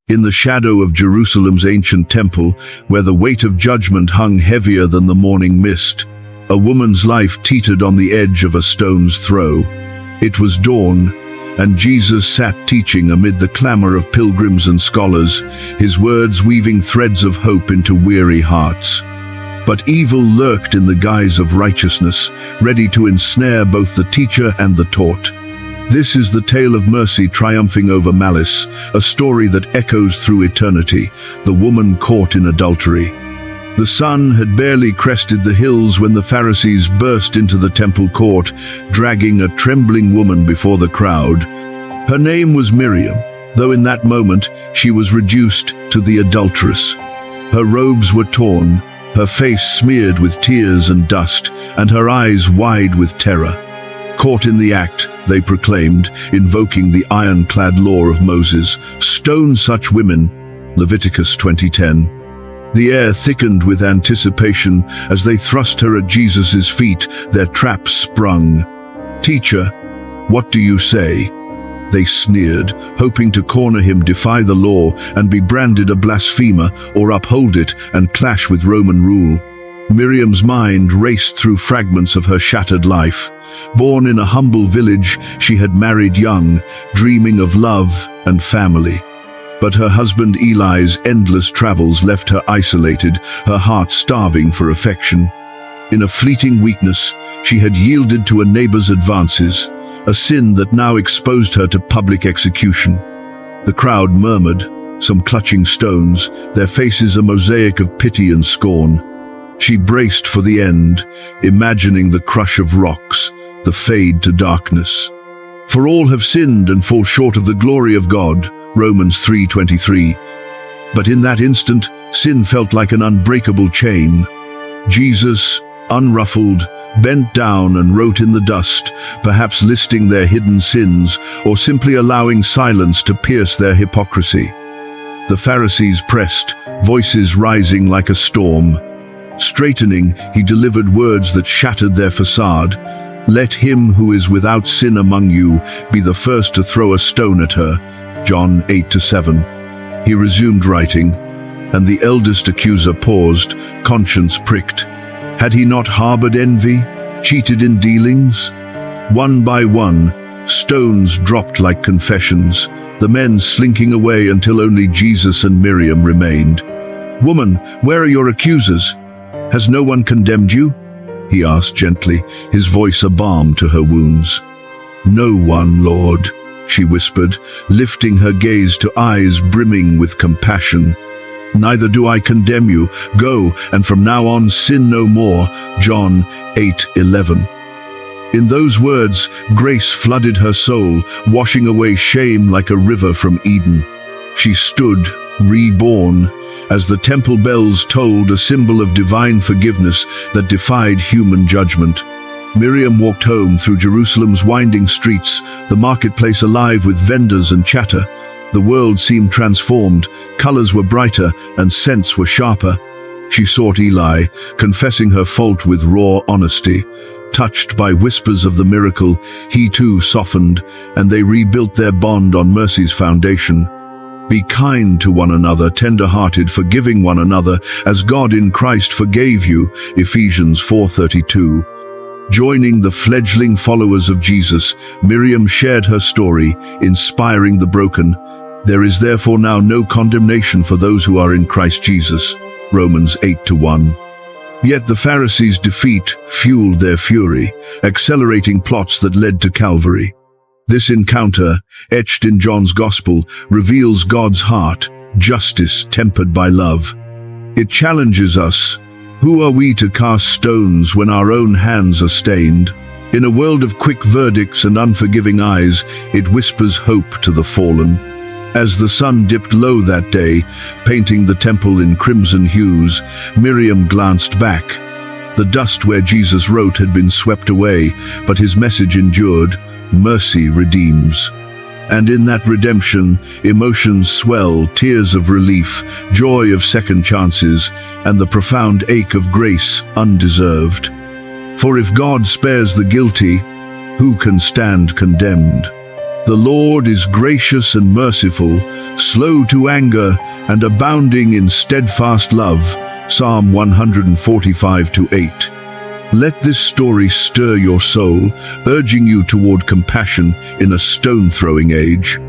In the shadow of Jerusalem's ancient temple, where the weight of judgment hung heavier than the morning mist, a woman's life teetered on the edge of a stone's throw. It was dawn, and Jesus sat teaching amid the clamor of pilgrims and scholars, his words weaving threads of hope into weary hearts. But evil lurked in the guise of righteousness, ready to ensnare both the teacher and the taught. This is the tale of mercy triumphing over malice, a story that echoes through eternity, the woman caught in adultery. The sun had barely crested the hills when the Pharisees burst into the temple court, dragging a trembling woman before the crowd. Her name was Miriam, though in that moment she was reduced to the adulterous. Her robes were torn, her face smeared with tears and dust, and her eyes wide with terror. Caught in the act, they proclaimed, invoking the ironclad law of Moses, "Stone such women," Leviticus 20:10. The air thickened with anticipation as they thrust her at Jesus' feet, their traps sprung. "Teacher, what do you say?" They sneered, hoping to corner him, defy the law, and be branded a blasphemer, or uphold it and clash with Roman rule. Miriam's mind raced through fragments of her shattered life. Born in a humble village, she had married young, dreaming of love and family. But her husband Eli's endless travels left her isolated, her heart starving for affection. In a fleeting weakness, she had yielded to a neighbor's advances, a sin that now exposed her to public execution. The crowd murmured, some clutching stones, their faces a mosaic of pity and scorn. She braced for the end, imagining the crush of rocks, the fade to darkness. For all have sinned and fall short of the glory of God, Romans 3:23. But in that instant, sin felt like an unbreakable chain. Jesus, unruffled, bent down and wrote in the dust, perhaps listing their hidden sins or simply allowing silence to pierce their hypocrisy. The Pharisees pressed, voices rising like a storm. Straightening, he delivered words that shattered their facade. "Let him who is without sin among you be the first to throw a stone at her." John 8:7. He resumed writing, and the eldest accuser paused, conscience pricked. Had he not harbored envy, cheated in dealings? One by one, stones dropped like confessions, the men slinking away until only Jesus and Miriam remained. "Woman, where are your accusers? Has no one condemned you?" he asked gently, his voice a balm to her wounds. "No one, Lord," she whispered, lifting her gaze to eyes brimming with compassion. "Neither do I condemn you. Go, and from now on sin no more." John 8:11. In those words, grace flooded her soul, washing away shame like a river from Eden. She stood, reborn, as the temple bells tolled, a symbol of divine forgiveness that defied human judgment. Miriam walked home through Jerusalem's winding streets, the marketplace alive with vendors and chatter. The world seemed transformed, colors were brighter and scents were sharper. She sought Eli, confessing her fault with raw honesty. Touched by whispers of the miracle, he too softened, and they rebuilt their bond on mercy's foundation. Be kind to one another, tender-hearted, forgiving one another, as God in Christ forgave you, Ephesians 4:32. Joining the fledgling followers of Jesus, Miriam shared her story, inspiring the broken. There is therefore now no condemnation for those who are in Christ Jesus, Romans 8:1. Yet the Pharisees' defeat fueled their fury, accelerating plots that led to Calvary. This encounter, etched in John's Gospel, reveals God's heart, justice tempered by love. It challenges us. Who are we to cast stones when our own hands are stained? In a world of quick verdicts and unforgiving eyes, it whispers hope to the fallen. As the sun dipped low that day, painting the temple in crimson hues, Miriam glanced back. The dust where Jesus wrote had been swept away, but his message endured. Mercy redeems. And in that redemption, emotions swell, tears of relief, joy of second chances, and the profound ache of grace undeserved. For if God spares the guilty, who can stand condemned? The Lord is gracious and merciful, slow to anger, and abounding in steadfast love. Psalm 145:8. Let this story stir your soul, urging you toward compassion in a stone-throwing age.